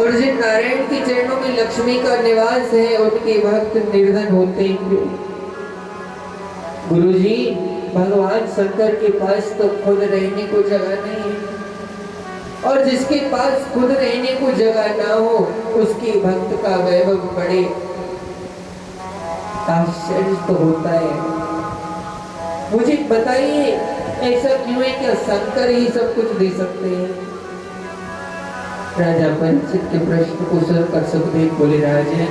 और जिन नारायण के चरणों में लक्ष्मी का निवास है उनके भक्त निर्धन होते ही क्यों? गुरुजी, भगवान शंकर के पास तो खुद रहने को जगह नहीं है, और जिसके पास खुद रहने को जगह ना हो उसके भक्त का वैभव बढ़े, आश्चर्य तो होता है। मुझे बताइए ऐसा क्यों है कि शंकर ही सब कुछ दे सकते हैं? राजा परीक्षित के प्रश्न को सुनकर सुखदेव बोले, राजन,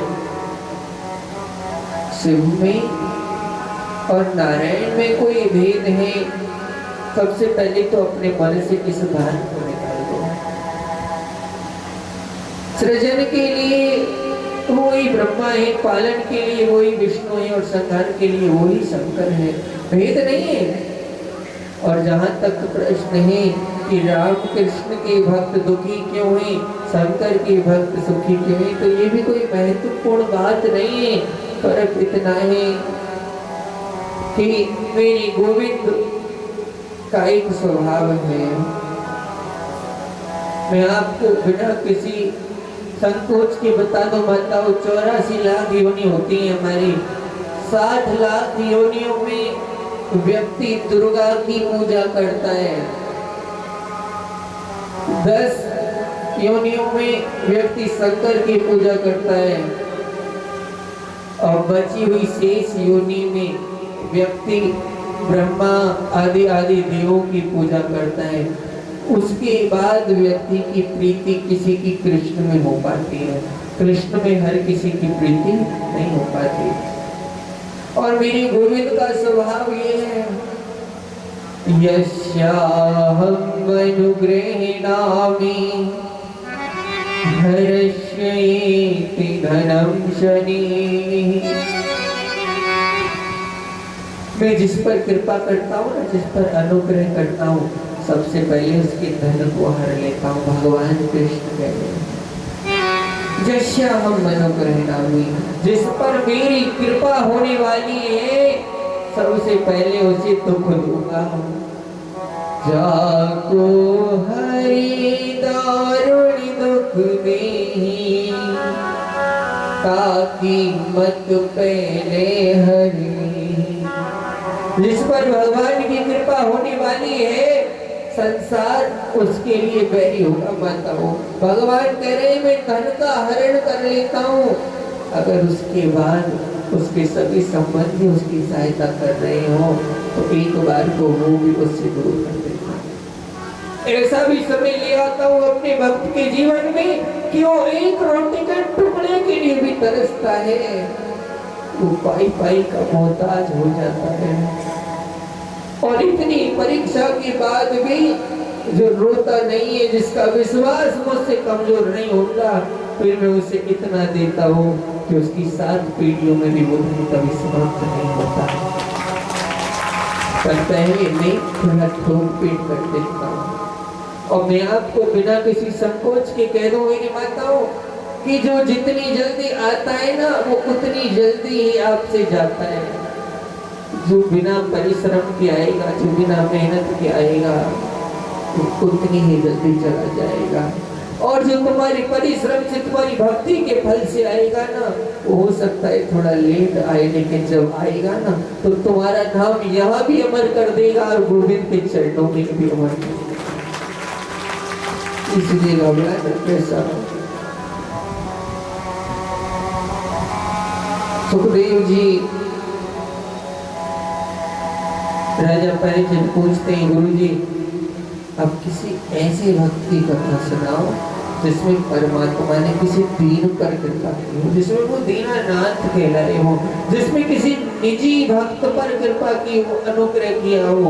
शिव में और नारायण में कोई भेद है? सबसे पहले तो अपने मन से इस भान को निकाल दो। सृजन के लिए वही ब्रह्मा है, पालन के लिए वही विष्णु है, और संहार के लिए वही शंकर है, भेद नहीं है। और जहां तक प्रश्न है कि राम कृष्ण के भक्त दुखी क्यों हैं, शंकर के भक्त सुखी क्यों हैं, तो ये भी कोई महत्वपूर्ण बात नहीं है। फर्क इतना है कि मेरी गोविंद का एक स्वभाव है। मैं आपको बिना किसी संकोच के बता दो, बताओ, 84 लाख योनि होती है हमारी। 60 लाख योनियों में व्यक्ति दुर्गा की पूजा करता है, 10 योनियों में व्यक्ति शंकर की पूजा करता है, और बची हुई शेष योनि में व्यक्ति ब्रह्मा आदि आदि देवों की पूजा करता है। उसके बाद व्यक्ति की प्रीति किसी की कृष्ण में हो पाती है। कृष्ण में हर किसी की प्रीति नहीं हो पाती। और मेरे गोविंद का स्वभाव ये है, यस्याहं अनुगृह्णामि हर्षयति धनं शनिः। मैं जिस पर कृपा करता हूँ ना, जिस पर अनुग्रह करता हूँ, सबसे पहले उसके धन को हर लेता हूँ। भगवान कृष्ण कहते हैं, यस्याहं अनुगृह्णामि, जिस पर मेरी कृपा होने वाली है सबसे पहले उसे दुख दूंगा। जाको हरि दारुण दुख नहीं, ताकि मत पहले हरि। जिस पर भगवान की कृपा होने वाली है संसार उसके लिए बैरी होगा, मानता हूँ। भगवान कह रहे मैं धन का हरण कर लेता हूँ, अगर उसके बाद उसके सभी संबंधी उसकी सहायता कर रहे हो तो एक बार को वो भी उससे दूर कर देता हूँ। ऐसा भी समय ले आता हूँ अपने भक्त के जीवन में कि वो एक रोटी के टुकड़े के लिए भी तरसता है, वो पाई पाई का मोहताज हो जाता है। और इतनी परीक्षा के बाद भी जो रोता नहीं है, जिसका विश्वास मुझसे कमजोर नहीं होता, फिर मैं उसे इतना देता हूँ कि उसकी 7 पीढ़ियों में भी वो कभी समाप्त नहीं होता। पर पहले मैं थोड़ा ठोक पीट कर देखता हूँ। और मैं आपको बिना किसी संकोच के कह दूं मेरी माताओं कि जो जितनी जल्दी आता है ना, वो उतनी जल्दी ही आपसे जाता है। जो बिना परिश्रम के आएगा, जो बिना मेहनत के आएगा, वो उतनी ही जल्दी चला जाएगा। और जो तुम्हारी परिश्रम से, तुम्हारी भक्ति के फल से आएगा ना, वो हो सकता है थोड़ा लेट आए, लेकिन जब आएगा ना तो तुम्हारा नाम यहाँ भी अमर कर देगा और गोविंद के चरणों में भी अमर कर देगा। इसलिए भगवान कैसा सुखदेव जी राजा परीक्षित पूछते हैं, गुरुजी अब किसी ऐसे भक्त की कथा सुनाओ जिसमें परमात्मा ने किसी दीन पर कृपा की हो, जिसमें वो दीनानाथ कहलाए हो, जिसमें किसी निजी भक्त पर कृपा की हो, अनुग्रह किया हो।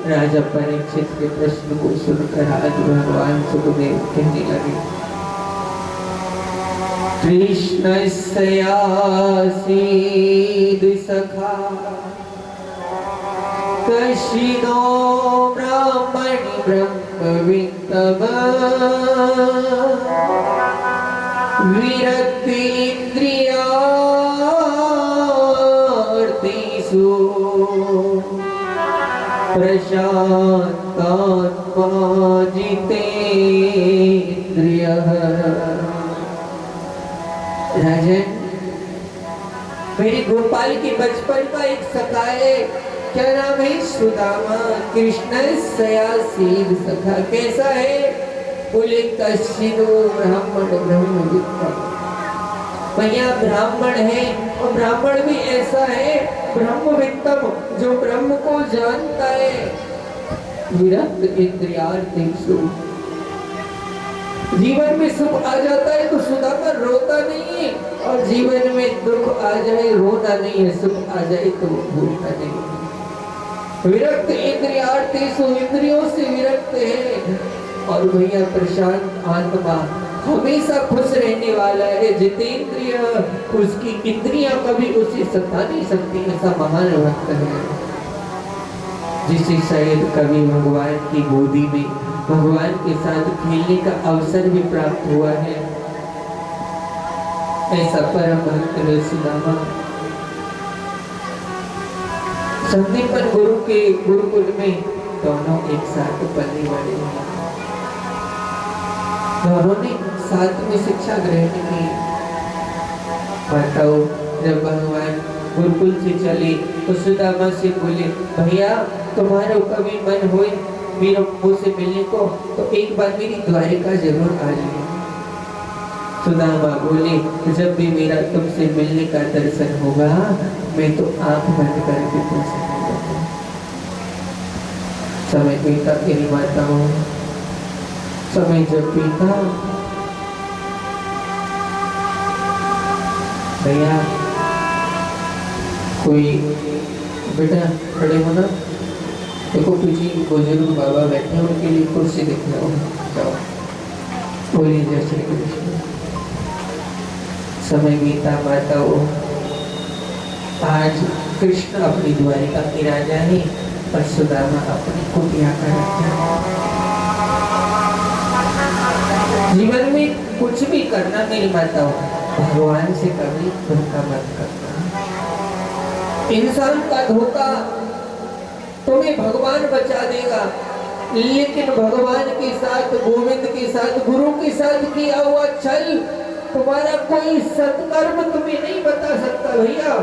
राजा परीक्षित के प्रश्न को सुनकर आज भगवान सुखदेव कहने लगे, कृष्णस्य आसीद् सखा कशिनो ब्राह्मणि ब्रह्मवित्तम विरक्ति इंद्रियार्थेषु प्रशान्तात्मा जितेन्द्रियः। राजन, मेरे गोपाल के बचपन का एक सखा है, क्या नाम है? सुदामा। कृष्ण सयासीन सखा। कैसा है? बोले कश्चिदो ब्राह्मण ब्रह्मविद्ता। भैया ब्राह्मण है, और ब्राह्मण भी ऐसा है ब्रह्मविद्तम, जो ब्रह्म को जानता है। विरक्त इंद्रियार्थेषु। जीवन में सुख आ जाता है तो सुदामा रोता नहीं है, और जीवन में दुख आ जाए रोना नहीं है, सुख आ जाए तो भूलना नहीं है। विरक्त इंद्रियार्थेषु, इंद्रियों से विरक्त है। और भैया प्रशांत आत्मा, हमेशा खुश रहने वाला है, जितेंद्रिय, उसकी इंद्रियां कभी उसे सता नहीं सकती, ऐसा महान भक्त है, जिसे शायद कभी भगवान की गोदी में भगवान के साथ खेलने का अवसर भी प्राप्त हुआ है। ऐसा परम भक्त है सुदामा। संदीपन गुरु के गुरुकुल में दोनों एक साथ पलने वाले हैं। दोनों ने साथ में शिक्षा ग्रहण की। बताओ, जब भगवान गुरुकुल से चले तो सुदामा से बोले, भैया तुम्हारा कभी मन होए मेरे मुझसे मिलने को, तो एक बार मेरी द्वारिका जरूर आ जाए। सुदामा बोले, जब भी मेरा तुमसे मिलने का दर्शन होगा, मैं तो आंख बंद करके तुमसे मिलूंगा। समय बीता तेरी माताओं, समय जब बीता, भैया कोई बेटा खड़े होना, देखो पीछे बुजुर्ग बाबा बैठे हैं, उनके लिए कुर्सी दिख रहा हो, जाओ। बोलिए जय श्री कृष्ण। समय बीता माताओं, आज कृष्ण अपनी द्वारिका के राजा है और सुदामा अपनी कुटिया का राजा है। जीवन में कुछ भी करना मेरी माताओं, भगवान से कभी धोखा मत करना। इंसान का धोखा तुम्हें भगवान बचा देगा, लेकिन भगवान के साथ, गोविंद के साथ, गुरु के साथ किया हुआ छल तुम्हारा कोई सत्कर्म तुम्हें नहीं बता सकता भैया।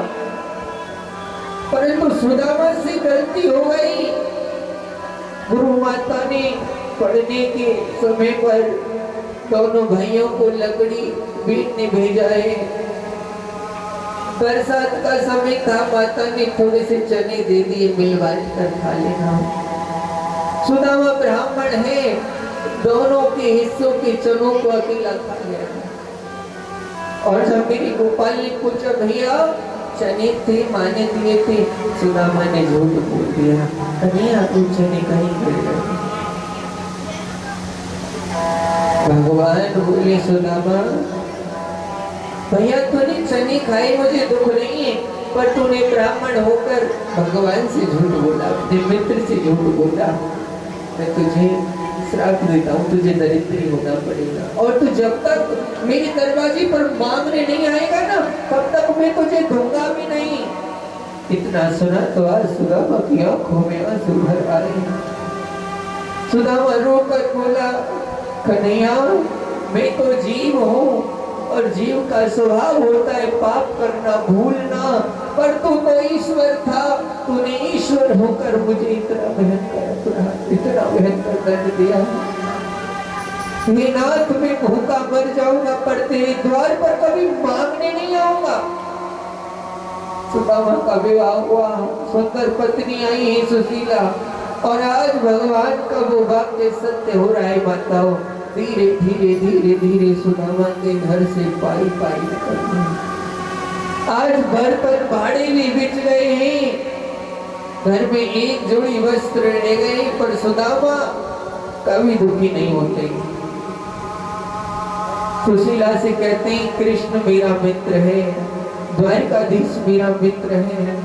परंतु सुदामा से गलती हो गई। गुरु माता ने पढ़ने के समय पर दोनों भाइयों को लकड़ी बीटने भेजा है। बरसात का समय था, माता ने थोड़े से चने दे दिए, मिल बांट कर खा लेना। सुदामा ब्राह्मण है, दोनों के हिस्सों के चनों को अकेला खा गया। और जब मेरी गोपाल ने पूछा, भैया चने थे, माने दिए थे, सुदामा ने झूठ बोल दिया, कन्हैया तुम चने कहीं गिर गए। भगवान बोले, सुदामा भैया तूने चने खाए मुझे दुख नहीं है, पर तूने ब्राह्मण होकर भगवान से झूठ बोला, अपने मित्र से झूठ बोला, मैं तुझे श्राप देता हूँ, तुझे दरिद्री होना पड़ेगा। और तू जब तक मेरे दरवाजे पर मांगने नहीं आएगा ना, तब तक मैं तुझे दूंगा भी नहीं। इतना सुना तो आज सुदामा की आंखों में आंसू भर आए। सुदामा रोकर बोला, कन्हैया मैं तो जीव हूँ, और जीव का स्वभाव होता है पाप करना, भूलना, पर तू तो ईश्वर था, तूने ईश्वर होकर मुझे इतना भयंकर दंड दिया। ये नाथ में भूखा मर जाऊंगा, पर तेरे द्वार पर कभी मांगने नहीं आऊंगा। सुदामा का विवाह हुआ, सुंदर पत्नी आई है सुशीला, और आज भगवान का वो वाक्य सत्य हो रहा है माताओं। धीरे धीरे धीरे धीरे सुदामा के घर से पाई पाई निकलते। आज घर पर भाड़े भी बिछ गए हैं, घर में एक जोड़ी वस्त्र रह गए, पर सुदामा कभी दुखी नहीं होते। सुशीला से कहते हैं, कृष्ण मेरा मित्र है, द्वारकाधीश मेरा मित्र है।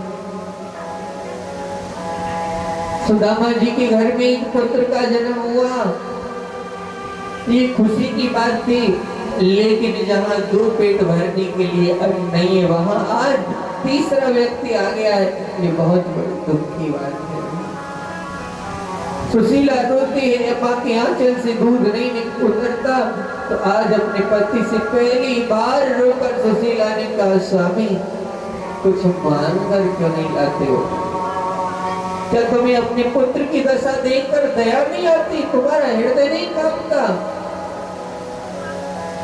सुदामा जी के घर में एक पुत्र का जन्म हुआ, ये खुशी की बात थी, लेकिन जहाँ दो पेट भरने के लिए अन्न नहीं है, वहाँ आज तीसरा व्यक्ति आ गया है, ये बहुत बड़ी दुख की बात है। सुशीला रोती है, माँ के आंचल से दूध नहीं उतरता। तो आज अपने पति से पहली बार रोकर सुशीला ने कहा, स्वामी कुछ मांग कर क्यों नहीं लाते हो? क्या तुम्हें अपने पुत्र की दशा देखकर दया नहीं आती? तुम्हारा हृदय नहीं कांपता?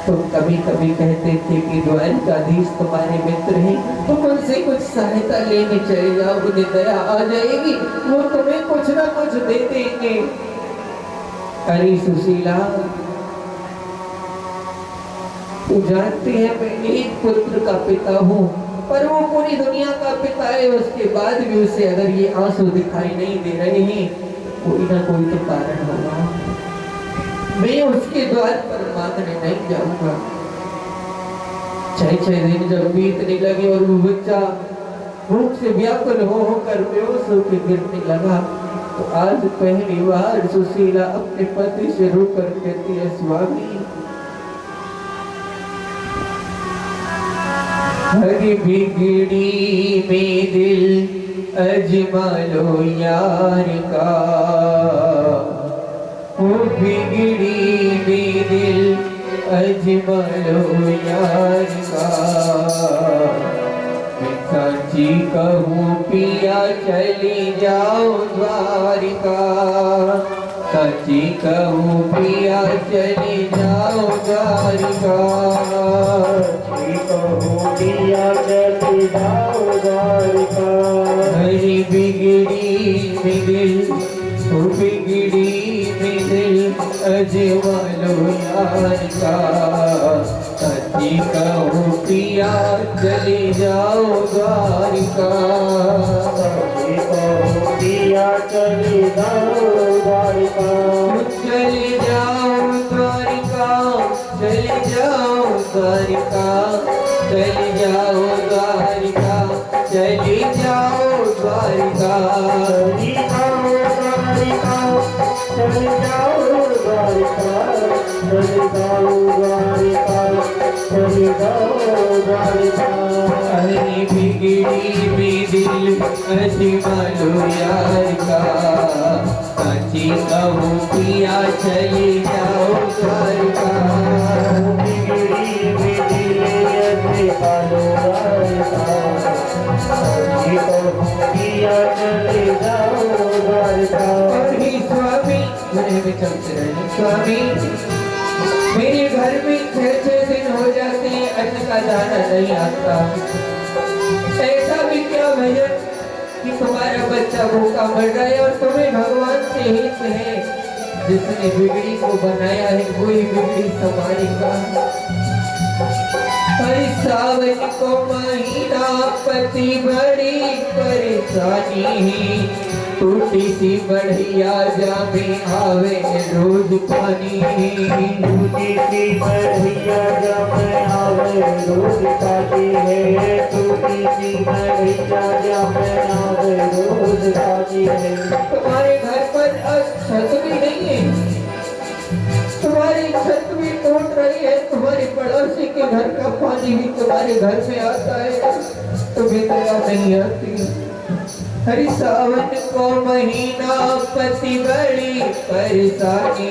तुम कभी कभी कहते थे कि द्वारकाधीश तुम्हारे मित्र हैं, तुम उनसे कुछ सहायता लेने चले जाओ, उन्हें दया आ जाएगी, वो तुम्हें कुछ ना कुछ दे देंगे। अरे सुशीला, तू जानती है मैं एक पुत्र का पिता हूँ, पर वो पूरी दुनिया का पिता है। उसके बाद भी उसे अगर ये आंसू दिखाई नहीं दे रहे हैं, कोई ना कोई तो कारण होगा। मैं उसके द्वार पर मांगने नहीं जाऊंगा। 6 दिन जब बीतने लगे और वो बच्चा भूख से व्याकुल होकर बेहोश होकर गिरने लगा, तो आज पहली बार सुशीला अपने पति से रोकर कहती है, स्वामी हरी बिगड़ी में दिल अजमा लो यार का, वो बिगड़ी में दिल अजमा लो यार का। मैं सांची कहूँ पिया चली जाओ द्वारिका, सांची कहूँ पिया चली जाओ द्वारिका, पिया चली जाओ द्वारिका। हरी बिगड़ी में दिल, वो बिगड़ी में दिल अजमा लो यार का, सच्ची कहूँ पिया चली जाओ द्वारिका, सच्ची कहूँ पिया चली जाओ द्वारिका। चली जाओ द्वारिका, चली जाओ द्वारिका, चली जाओ द्वारिका, चली जाओ द्वारिका, चली जाओ द्वारिका, चली जाओ द्वारिका, चली जाओ द्वारिका। हरी बिगड़ी में दिल अजमा लो यार का, सच्ची कहूँ पिया चली जाओ द्वारिका, बिगड़ी में दिल अजमा लो द्वारिका, सच्ची कहूँ पिया चली जाओ द्वारिका। और ही स्वामी मेरे में चलते रहे, स्वामी मेरे घर में 6 दिन हो जाते हैं, अन्न का दाना नहीं आता। ऐसा भी क्या भजन कि तुम्हारा बच्चा भूखा मर रहा है और तुम्हें भगवान से हित है, जिसने बिगड़ी को बनाया है वही बिगड़ी संभालेगा। हर सावन को महीना पति बड़ी परेशानी है, टूटी सी बढ़िया जामे आवे रोज पानी, टूटी सी बढ़िया जामे आवे रोज पानी है, टूटी सी बढ़िया जामे आवे रोज पानी है। तुम्हारे घर पर छत भी नहीं है, तुम्हारी छत भी टूट रही है, तुम्हारे पड़ोसी के घर का पानी भी तुम्हारे घर में आता है, तुम्हें दया नहीं आती। हरि सावन को महीना पति बड़ी परेशानी,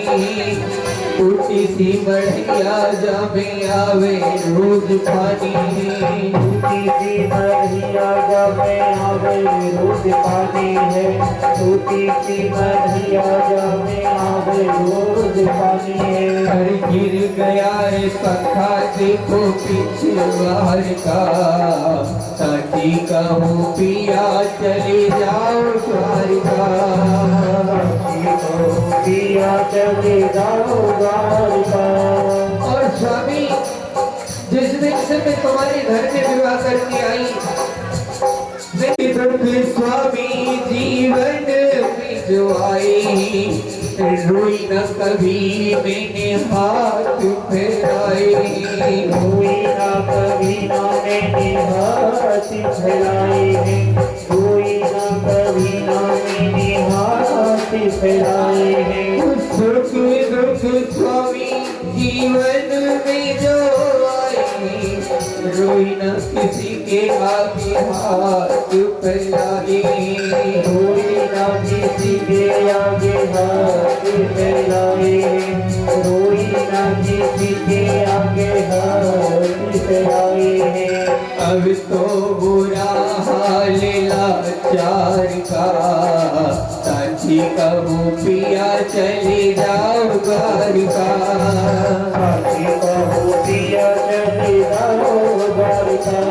टूटी सी बढ़िया जामे आवे रोज पानी, टूटी सी बढ़िया जामे आवे रोज पानी है, टूटी सी बढ़िया जामे आवे रोज पानी है। हर गिर गया है सखा देखो पिछवाड़ का, सची कहूँ पिया चले जाओ द्वारिका, पिया चले जाओ द्वारिका। और स्वामी जिस दिन से मैं तुम्हारे घर में विवाह करके आई, मेरे दुख स्वामी जीवन में जो आई, रोई न कभी मैंने हाथ फैलाए, रोई न कभी मैंने हाथ फैलाए, रोई न कभी मैंने हाथ फैलाए हैं। सुख दुख स्वामी जीवन में जो आए, रोई न किसी के आगे हाथ फैलाए, रोई न किसी के आगे हाथ फैलाए हैं, कोई ना किसी के आगे हाथ फैलाए हैं। अब तो बुरा हाल लाचार का, साथी कहूँ पिया चले जाओ घर का। साथी कहो पिया चले जाओ घर का।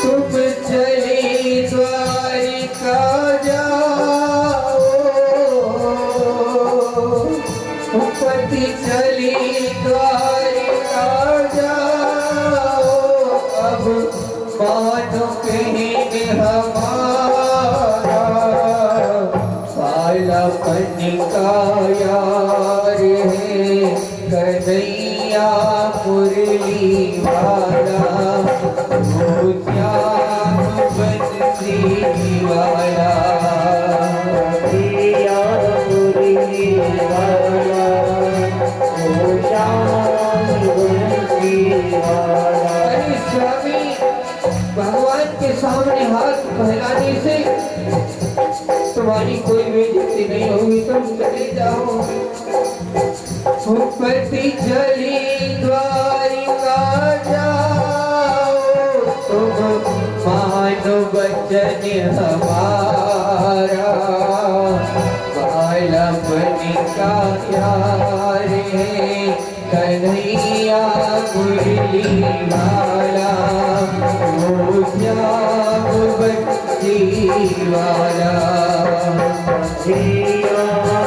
तुम चले द्वारिका जाओ, पति चले द्वारिका जाओ। अब मानो कहीं हमारा पालापन का यार है कन्हैया मुरली वाला, वो श्याम बंसी वाला। पिया मुरली वाला, ओ श्याम बंसी वाला। अरे स्वामी, भगवान के सामने हाथ फैलाने से तुम्हारी कोई बेइज्जती नहीं होगी, तुम चले जाओ। पति चली द्वारिका जाओ, तुम मानो वचन हमारा, बालपन का यार है कन्हैया मुरली वाला, वो श्याम बंसी वाला। पिया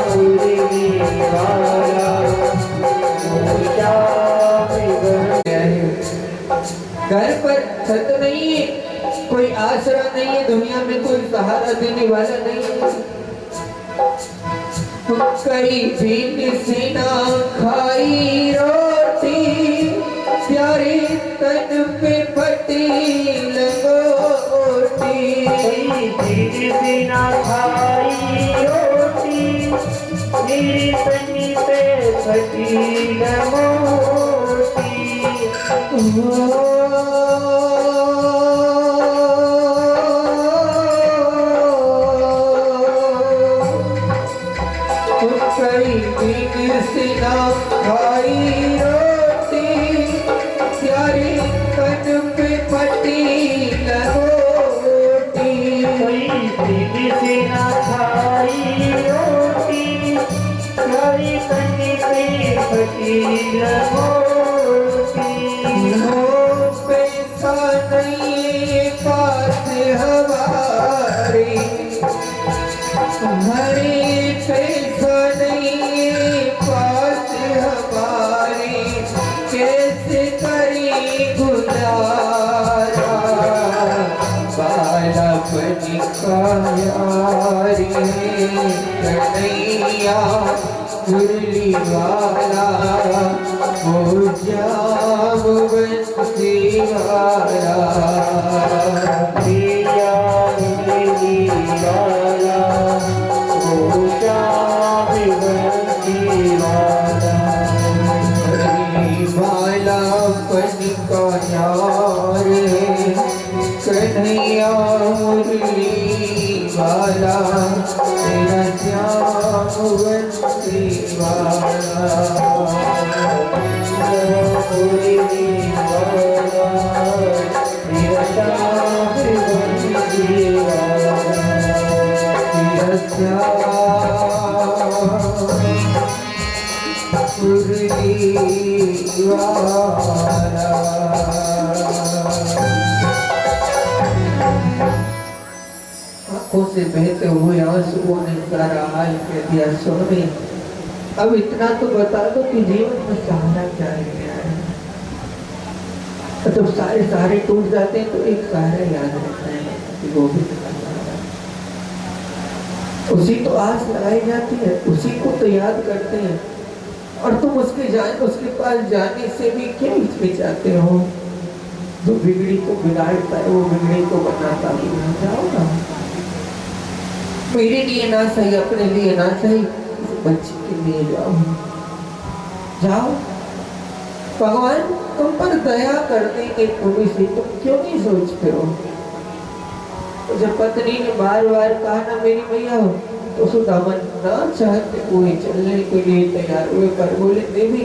मुरली वाला, ओ श्याम बंसी। घर पर छत नहीं है, कोई आसरा नहीं है, दुनिया में कोई सहारा देने वाला नहीं है। कई दिन से ना खाई रोटी, प्यारे तन पे फटी लंगोटी। बिना खाई रोटी, मेरी तनी पे फटी लंगोटी। कई दिन से ना खाई रोटी, प्यारे तन पे फटी लंगोटी। से ना खाई रोटी, मेरी तनी पे फटी लंगोटी। पैसा नहीं पास हमारे, हमारे पैसा नहीं पास हमारे, कैसे करी गुजारा, बालपन का यार है कन्हैया मुरली वाला, वो श्याम बंसी वाला। पिया मुरली वाला, ओ श्याम बंसी वाला। बालपन का यार है कन्हैया मुरली वाला, तेरा श्याम बंसी वाला। मुरली वाला, मेरा श्याम बंसी वाला। तेरा श्याम मुरली वाला। आंखों से बहते हुए आंसुओं ने सारा हाल कह दिया। स्वामी, अब इतना तो बता दो कि जीवन में सहारा क्या है। तो सारे सहारे टूट जाते हैं तो एक सहारा याद रखना है कि वो भी सहारा, उसी तो आस लगाई जाती है, उसी को तो याद करते हैं। और तुम उसके पास जाने से भी क्यों हिचकिचाते हो? जो बिगड़ी को बिगाड़ता है वो बिगड़ी को बनाता भी नहीं। जाओ ना, मेरे लिए ना सही, अपने लिए ना सही, बच्चे के लिए जाओ। जाओ, भगवान तुम पर दया करने के पुण्य से तुम क्यों नहीं सोचते हो? तो जब पत्नी ने बार बार कहा ना मेरी मैया हो, तो सुदामा ना चाहते हुए चलने के लिए तैयार हुए, पर बोले देवी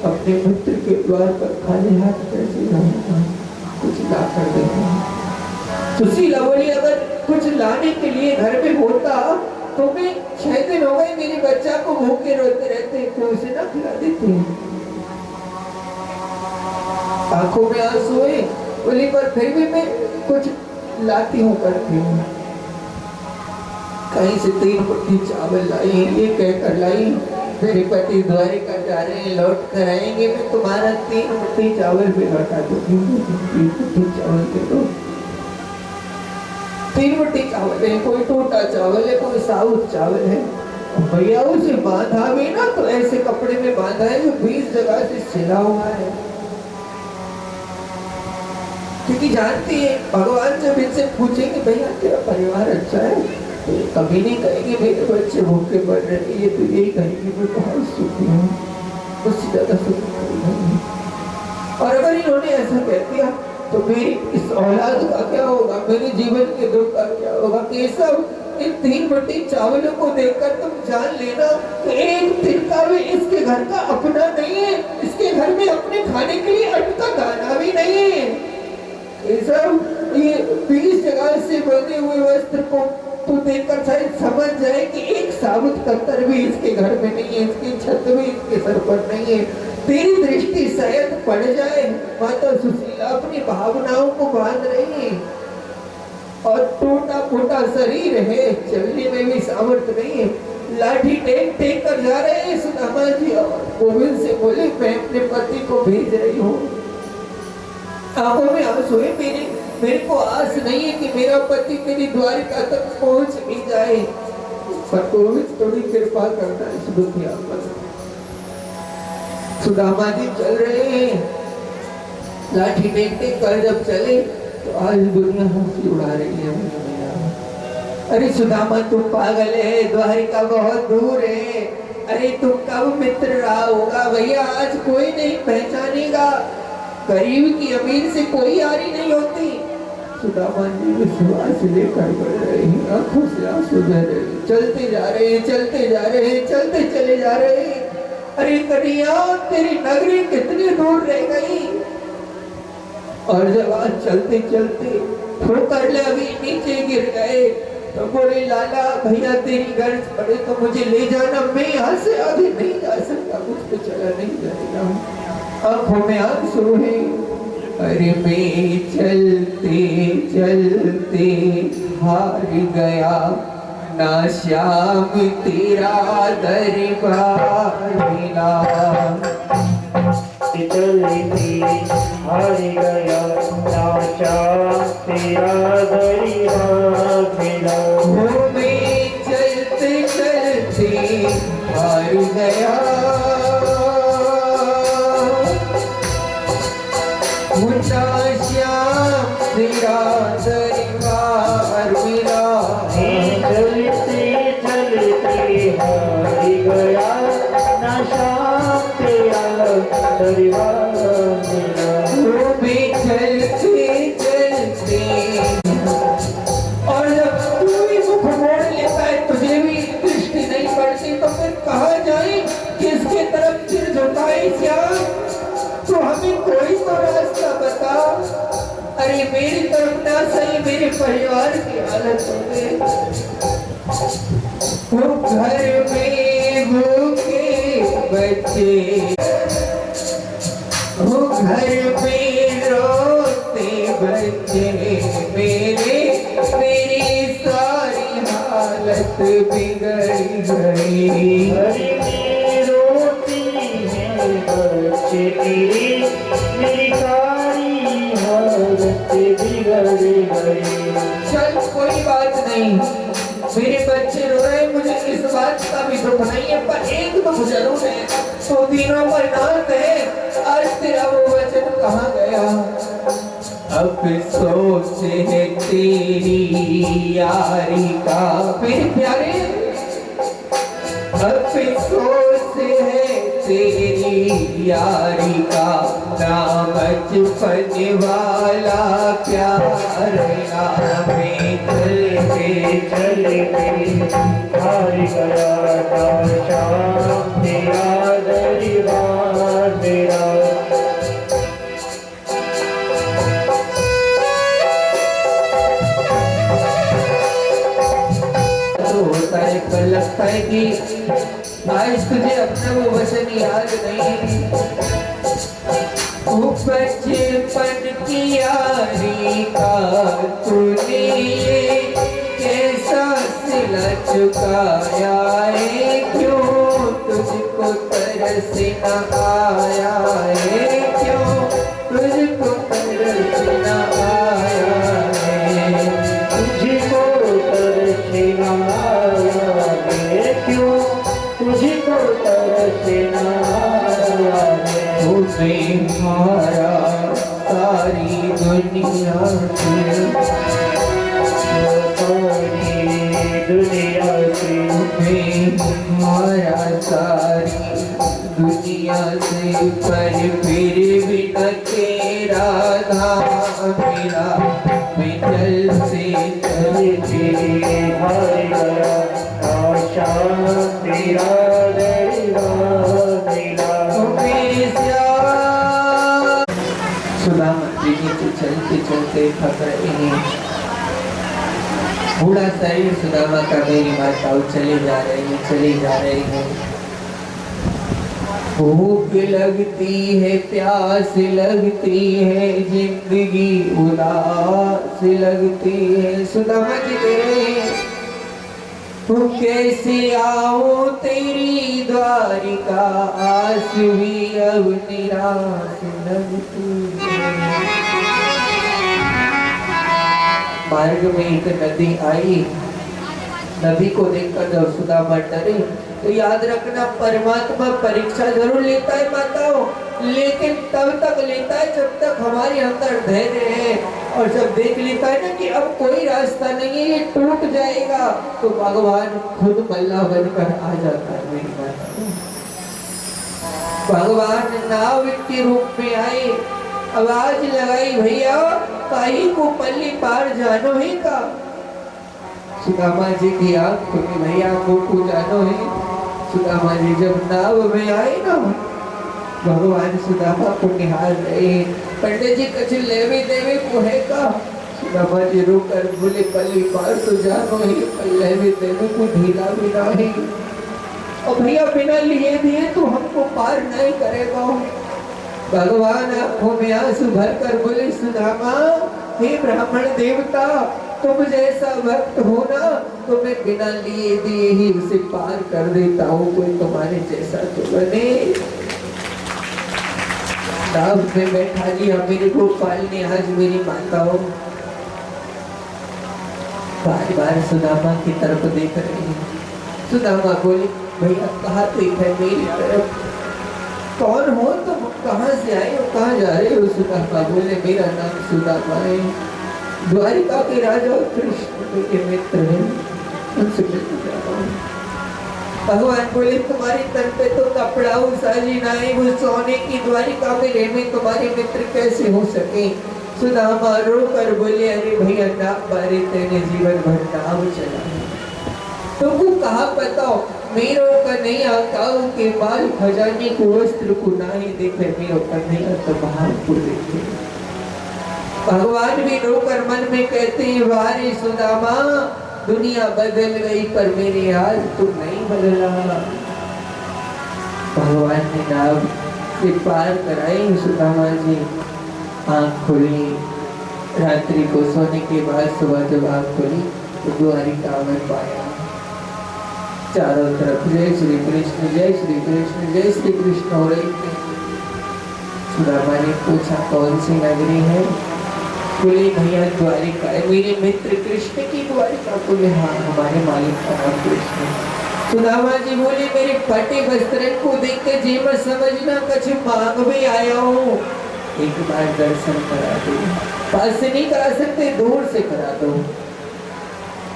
अपने मित्र के द्वार पर खाली हाथ कैसे जाऊंगा, कुछ ला कर देना। सुशीला बोली अगर कुछ लाने के लिए घर में होता तो मैं 6 दिन हो गए मेरे बच्चा को भूखे रोते रहते, तो उसे ना खिला देते। आंखों में आंसू हुए, बोली पर फिर भी मैं कुछ लाती हूँ करती हूँ। कहीं से 3 मुट्ठी चावल लाई, ये कहकर लाई मेरे पति द्वारिका जा रहे हैं, लौट कर आएंगे, मैं तुम्हारा 3 मुट्ठी चावल भी लौटा दूंगी। 3 मुट्ठी चावल दे दो। 3 मुट्ठी चावल है, कोई टूटा चावल है, कोई साबुत चावल है। भैया उसे बांधा भी ना तो ऐसे कपड़े में बांधा है जो 20 जगह से सिला हुआ है, क्योंकि जानती है भगवान जब इनसे पूछेंगे भैया तेरा परिवार अच्छा है, तो कभी नहीं कहेंगे मेरे बच्चे भूखे मर रहे हैं, ये तो यही कहेंगे मैं बहुत सुखी हूँ, उससे ज्यादा सुखी नहीं। और अगर इन्होंने ऐसा कह दिया तो मेरी इस औलाद का क्या होगा, मेरे जीवन के दुख का क्या होगा। केशव इन 3 मुट्ठी चावलों को देखकर तुम जान लेना कि एक तिनका भी इसके घर का अपना नहीं है, इसके घर में अपने खाने के लिए अन्न का दाना भी नहीं है। केशव ये 20 जगह से बने हुए वस्त्र को तू देखकर शायद समझ जाए कि एक साबुत कत्तर भी इसके घर में नहीं है, इसकी छत भी इसके सर पर नहीं है। तेरी दृष्टि शायद पड़ जाए। माता सुशीला अपनी भावनाओं को बांध रही है और टूटा फूटा शरीर है, चलने में भी सामर्थ्य नहीं है। लाठी टेक टेक कर जा रहे हैं सुदामा जी और गोविंद से बोले मैं अपने पति को भेज रही हूँ। आंखों में आंसू है, मेरे को आस नहीं है कि मेरा पति मेरी द्वारिका तक पहुंच भी जाए, पर गोविंद थोड़ी कृपा करना इस दुखिया पर। सुदामा जी चल रहे हैं, लाठी टेकते कर जब चले तो आज दुनिया हंसी उड़ा रही है। अरे सुदामा तुम पागल है, द्वारिका बहुत दूर है, अरे तुम कब मित्र रहा होगा भैया, आज कोई नहीं पहचानेगा, गरीब की अमीर से कोई यारी नहीं होती। सुदामा जी विश्वास लेकर बढ़ रहे हैं, आंखों से आंसू बह रहे हैं, चलते जा रहे हैं, चलते जा रहे हैं, चलते चले जा रहे हैं। अरे कन्हैया तेरी नगरी कितनी दूर रह गई। और जब आज चलते चलते ठोकर लगी, नीचे गिर गए तो बोले लाला भैया तेरी गर्ज पड़े तो मुझे ले जाना, मैं यहाँ से आगे नहीं जा सकता, मुझको चला नहीं जाएगा। आंखों में आंसू है। अरे मैं चलते चलते हार गया, ना श्याम तेरा दरबार मिला। चलते हार गया, ना श्याम तेरा दरबार मिला। मैं चलते चलते हार गया, श्याम तेरा दरबार मिला। चलते चलते हार गया, ना श्याम तेरा दरबार मिला। वो भी चलते चलते, और जब तू भी मुख मोड़ लेता है, तुझे भी दृष्टि नहीं पड़ती, तो फिर कहाँ जाए, किसके तरफ सिर झुकाए श्याम, तो हमें कोई तो रास्ता बता। अरे मेरी तरफ ना सही, मेरे परिवार की हालत हो गई। वो घर में भूखे बच्चे, वो घर में रोते बच्चे, मेरी सारी हालत बिगड़ गई। मेरी सारी हालत बिगड़ गई। चल कोई बात नहीं, मेरे बच्चे रो रहे, मुझे इस बात का भी दुख नहीं है, पर एक दुख जरूर है, तो दिनों पर नाथ है, आज तेरा वो वचन कहाँ गया। अफसोस है तेरी यारी का मेरे प्यारे, अफसोस है तेरी यारी का ना बचपन वाला प्यार में चलते चलते हार गया ना श्याम तेरा दरबार मेरा होता है पर लगता है कि आज तुझे अपना वो वचन याद नहीं। वो बचपन की यारी का तूने कैसा सिला चुकाया है, क्यों तुझको तरस न आया है, क्यों तुझको तरस न आया है, तुझको तरसना है, क्यों तुझको तरसना है। तुम्हें मारा सारी दुनिया से, सारी दुनिया से तुम्हें मारा सारी दुनिया से, पर फिर भी न तेरा धाम मेरा मैं जल से चलते हार गया आशा तेरा दरबार मेरा सुदामा जी नीचे चलते चलते थक रहे हैं। बूढ़ा शरीर सुदामा का मेरी माताओं चले जा रहे हैं, चले जा रहे हैं। भूख लगती है, प्यास लगती है, जिंदगी उदास लगती है। सुदामा जी कह रहे हैं तू कैसे आओ तेरी द्वारिका, आस भी अब निराश लगती है। मार्ग में एक नदी आई, नदी को देखकर जब सुदामा डरे तो याद रखना परमात्मा परीक्षा जरूर लेता है माताओं, लेकिन तब तक लेता है जब तक हमारे अंदर धैर्य है। और जब देख लेता है ना कि अब कोई रास्ता नहीं है, ये टूट जाएगा, तो भगवान खुद मल्ला बनकर आ जाता है मेरी माता। भगवान नाव के रूप में आए, आवाज लगाई भैया काई को पल्ली पार जानो है का। सुदामा जी की आंख खुली, भैया को जानो है। सुदामा जी जब नाव में आए ना, भगवान सुदामा को निहार रहे। पंडित जी कछ लेवे देवे को है का। सुदामा जी रोकर बोले पल्ली पार तो जानो है, पर लेवे देवे को ढीला भी ना है। और भैया बिना लिए दिए तो हमको पार नहीं करेगा। भगवान आंखों में आंसू भर कर बोले सुदामा हे ब्राह्मण देवता, तुम जैसा भक्त हो ना तो मैं बिना लिए दिए ही उसे पार कर देता हूँ, कोई तुम्हारे जैसा तो बने। नाव में बैठा लिया मेरे गोपाल ने आज मेरी माताओं। बार बार सुदामा की तरफ देख रही है। सुदामा बोले भैया कहाँ देख है मेरी तरफ, कौन हो तुम, कहाँ से आए हो, कहाँ जा रहे हो। सुदामा बोले मेरा नाम सुदामा है, द्वारिका के राजा कृष्ण मेरे मित्र हैं, उनसे मिलने जा रहा हूं। भगवान बोले तुम्हारे तन पे तो कपड़ा उसाजी ना है, वो सोने की द्वारिका में रहने तुम्हारे मित्र कैसे हो सके। सुदामा रो कर बोले अरे भैया ना बारे तेने जीवन भर नाव चला है, तुमको कहा बताओ मेरो का नहीं आता के बाल खजाने को वस्त्र को ना ही देखे, मेरो का नहीं आता बाहर को देखे। भगवान भी रोकर मन में कहते हैं वारे सुदामा दुनिया बदल गई पर मेरे हाल तो नहीं बदला। भगवान ने नाव से पार कराई। सुदामा जी आँख खुली, रात्रि को सोने के बाद सुबह जब आँख खुली तो द्वारिका में पाया। चारों तरफ जय श्री कृष्ण जय श्री कृष्ण जय श्री कृष्ण हो रही थी। सुदामा ने पूछा कौन सी नगरी है। बोले भैया द्वारिका है, मेरे मित्र कृष्ण की द्वारिका। बोले हाँ हमारे मालिक का नाम कृष्ण। सुदामा जी बोले मेरे फटे वस्त्र को देख के जी मत समझना कुछ मांग में आया हूँ, एक बार दर्शन करा दो। पास से नहीं करा सकते, दूर से करा दो,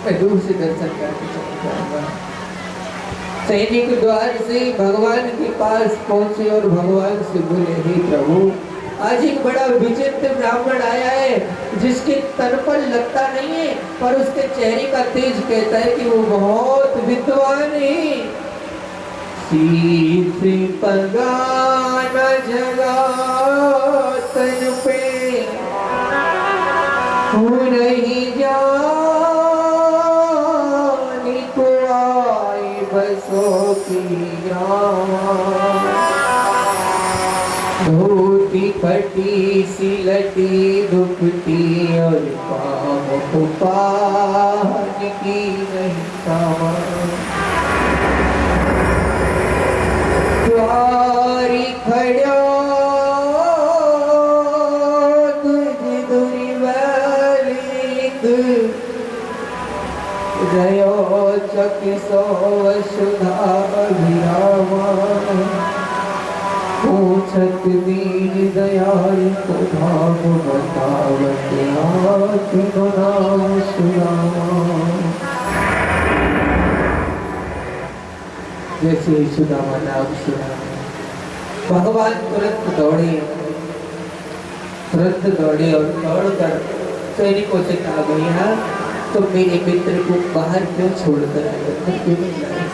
मैं दूर से दर्शन करके चला जाऊंगा। सैनिक द्वार से भगवान के पास पहुंचे और भगवान से बोले, हे प्रभु, आज एक बड़ा विचित्र ब्राह्मण आया है जिसके तन पर लगता नहीं है, पर उसके चेहरे का तेज कहता है कि वो बहुत विद्वान है। शीश पगान जगा तन पे हो नहीं जानी को आए बसों की धोती फटी सिलटी दुखती और पाँव पान की नहीं सामान द्वारी खड़ा तुझ दुर्बलित जयो चकिसो सुधा विरामा पूछत दीन दयाल को भाव बतावत हाथ नाम सुनामा। जैसे सुदामा नाम सुना, भगवान तुरंत दौड़े और दौड़कर सैनिकों से कहा, भैया तुम मेरे मित्र को बाहर क्यों छोड़कर आए, क्यों नहीं लाए?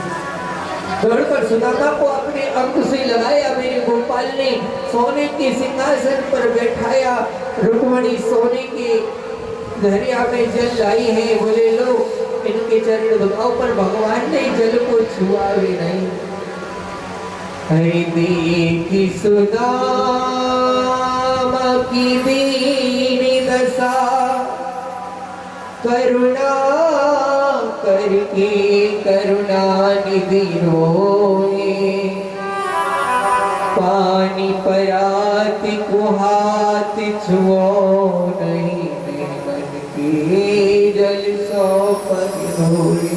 दौड़कर सुदामा को अपने अंग से लगाया, मेरे गोपाल ने सोने के सिंहासन पर बैठाया, रुक्मणी सोने के दरिया में जल लाई है, बोले लो इनके चरण धुआओ, पर भगवान ने जल को छुआ भी नहीं। हरि देखी सुदामा की दीन दशा, करुणा करके करुणा निधि रोए, पानी परात को हाथ छुओ नहीं, जल सौ पर धोए।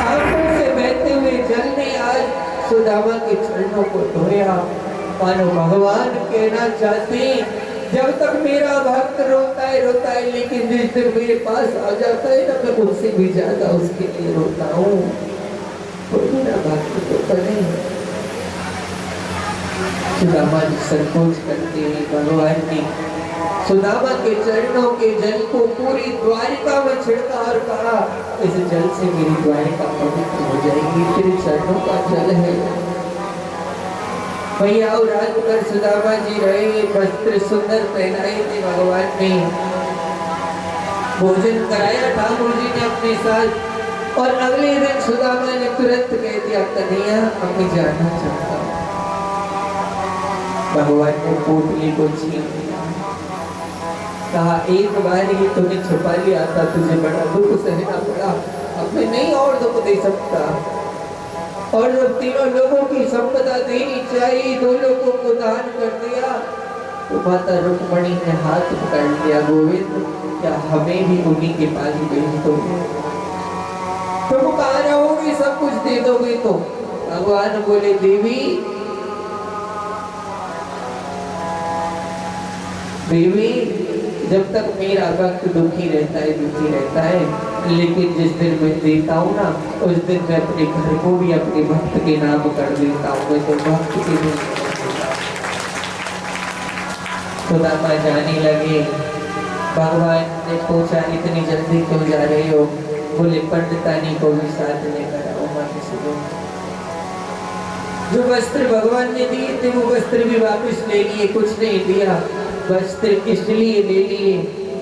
आंखों से बहते हुए जल ने आज सुदामा के चरणों को धोया। मानो भगवान कहना चाहते, जब तक मेरा भक्त रोता है, लेकिन जिस दिन मेरे पास आ जाता है ना, मैं उससे भी ज्यादा उसके लिए रोता हूँ। तो मेरा भक्त तो करे। सुदामा जी संकोच करते हैं, भगवान ने सुदामा के चरणों के जल को पूरी द्वारिका में छिड़का और कहा, इस जल से मेरी द्वारिका पवित्र हो जाएगी, तेरे चरणों का जल है। भैया और रात पर सुदामा जी रहे, वस्त्र सुंदर पहनाए थे भगवान ने, भोजन कराया ठाकुर जी ने अपने साथ, और अगले दिन सुदामा ने तुरंत कह दिया, कन्हैया अब मैं जाना चाहता हूँ। भगवान ने पोटली को छीन लिया, कहा एक बार ही तूने छुपा लिया था, तुझे बड़ा दुख सहना पड़ा, अब मैं नहीं और दुख दे सकता। और जब तीनों लोगों की संपदा देनी चाहिए, दो लोगों को दान कर दिया, तो माता रुक्मणी ने हाथ पकड़ लिया, गोविंद क्या हमें भी उन्हीं के पास भेज दोगे? तुम कहाँ रहोगे, सब कुछ दे दोगे? तो भगवान बोले, देवी जब तक मेरा भक्त दुखी रहता है, लेकिन जिस दिन मैं देता हूँ ना, उस दिन मैं अपने घर को भी अपने भक्त के नाम कर देता हूँ। मैं तो भक्त के लिए सुदामा जाने लगे। भगवान ने पूछा, इतनी जल्दी क्यों जा रहे हो? बोले, पंडितानी को भी साथ लेकर आओ। जो वस्त्र भगवान ने दिए थे वो वस्त्र भी वापस ले लिए, कुछ नहीं दिया। वस्त्र इसलिए ले लिए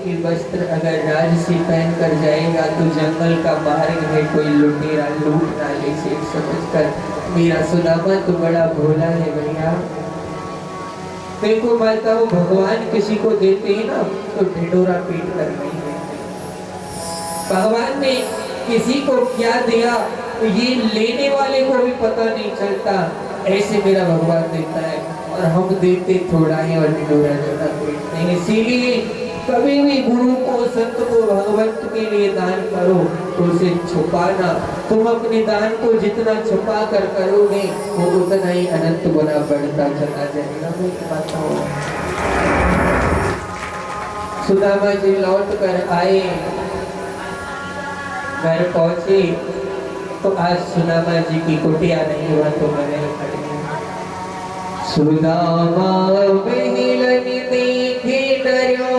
कि वस्त्र अगर राजसी पहन कर जाएगा तो जंगल का मार्ग है, कोई लुटेरा लूट ना ले, सेठ समझकर। मेरा सुदामा तो बड़ा भोला है भैया। देखो माता, वो भगवान किसी को देते हैं ना तो ढिंडोरा पीट कर नहीं देते। भगवान ने किसी को क्या दिया ये लेने वाले को भी पता नहीं चलता, ऐसे मेरा भगवान देता है। और हम देते थोड़ा ही और ढिंडोरा ज्यादा पीटते हैं। इसीलिए कभी भी गुरु को, संत को, भगवंत के लिए दान करो तो उसे छुपाना। तुम अपने दान को जितना छुपा कर करोगे वो उतना ही अनंत गुना बढ़ता चला जाएगा। सुदामा जी लौट कर आए, घर पहुंचे तो आज सुदामा जी की कुटिया नहीं हुआ तो मैंने सुदामा मिलन देखे डरो,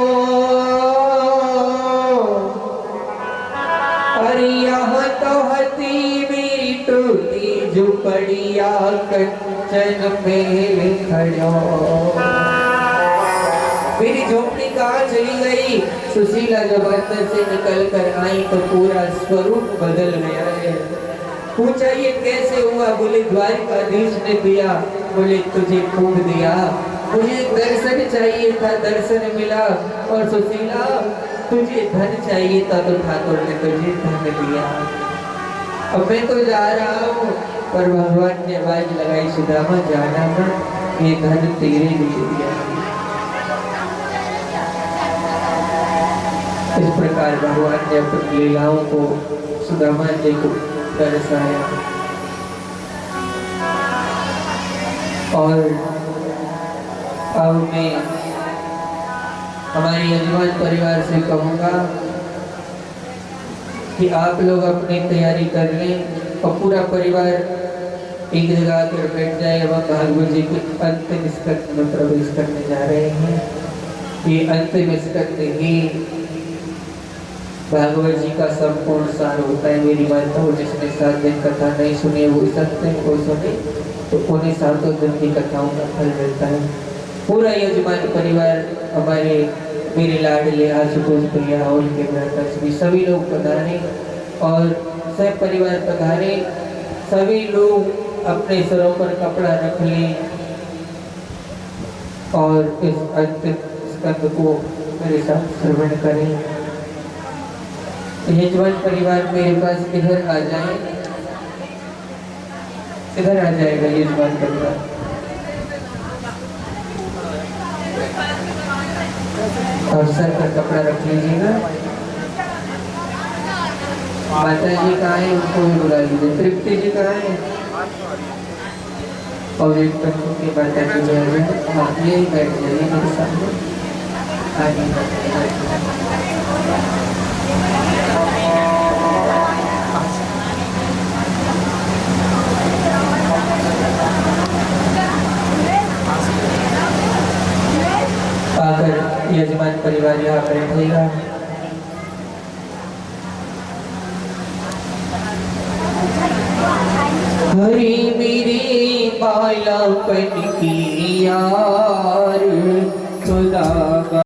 अरे यहाँ तो हती मेरी टूटी झुपड़िया कंचन में खड़ो। मेरी झोपड़ी कहाँ चली गई? सुशीला जब अंदर से निकल कर आई तो पूरा स्वरूप बदल गया है। पूछा ये कैसे हुआ? बोले द्वारिकाधीश ने दिया। बोले तुझे खूब दिया, मुझे दर्शन चाहिए था, दर्शन मिला। और सुशीला तुझे धन चाहिए था तो ठाकुर ने तुझे धन दिया। अब मैं तो जा रहा हूँ, पर भगवान ने आवाज लगाई सुदामा जाना मत, ये धन तेरे लिए दिया। इस प्रकार भगवान ने अपनी लीलाओं को सुदामा जी को दर्शाया। और अब मैं हमारी यजमान परिवार से कहूँगा कि आप लोग अपनी तैयारी कर लें और पूरा परिवार एक जगह आकर बैठ जाए। अब हम भागवत जी के अंतिम स्कंद में प्रवेश करने जा रहे हैं। ये अंतिम स्कंद ही भागवत जी का संपूर्ण सार होता है। मेरी माताओं जिसने 7 दिन कथा नहीं सुनी वो इस अंतिम को सुने तो उन्हें 7 दिन की कथाओं का फल मिलता है। पूरा यजमान परिवार हमारे मेरे लाडले आशुतोष भैया और उनके भ्राता सभी लोग पधारे और सब परिवार पधारे। सभी लोग अपने सिरों पर कपड़ा रख लें और इस अंतिम स्कंद को मेरे साथ श्रवण करें। यजमान परिवार मेरे पास इधर आ जाए, इधर आ जाएगा यजमान परिवार। और सर पर कपड़ा रख लीजिएगा। माता जी कहाँ है? उनको भी बुला लीजिए। तृप्ति जी कहाँ है? और एक बच्चों की माता जी भी आ जाए। हाँ यही बैठ जाइए मेरे सामने। आकर यजमान परिवार यहाँ बैठेगा। हरी मेरे बालापन की यार खुदा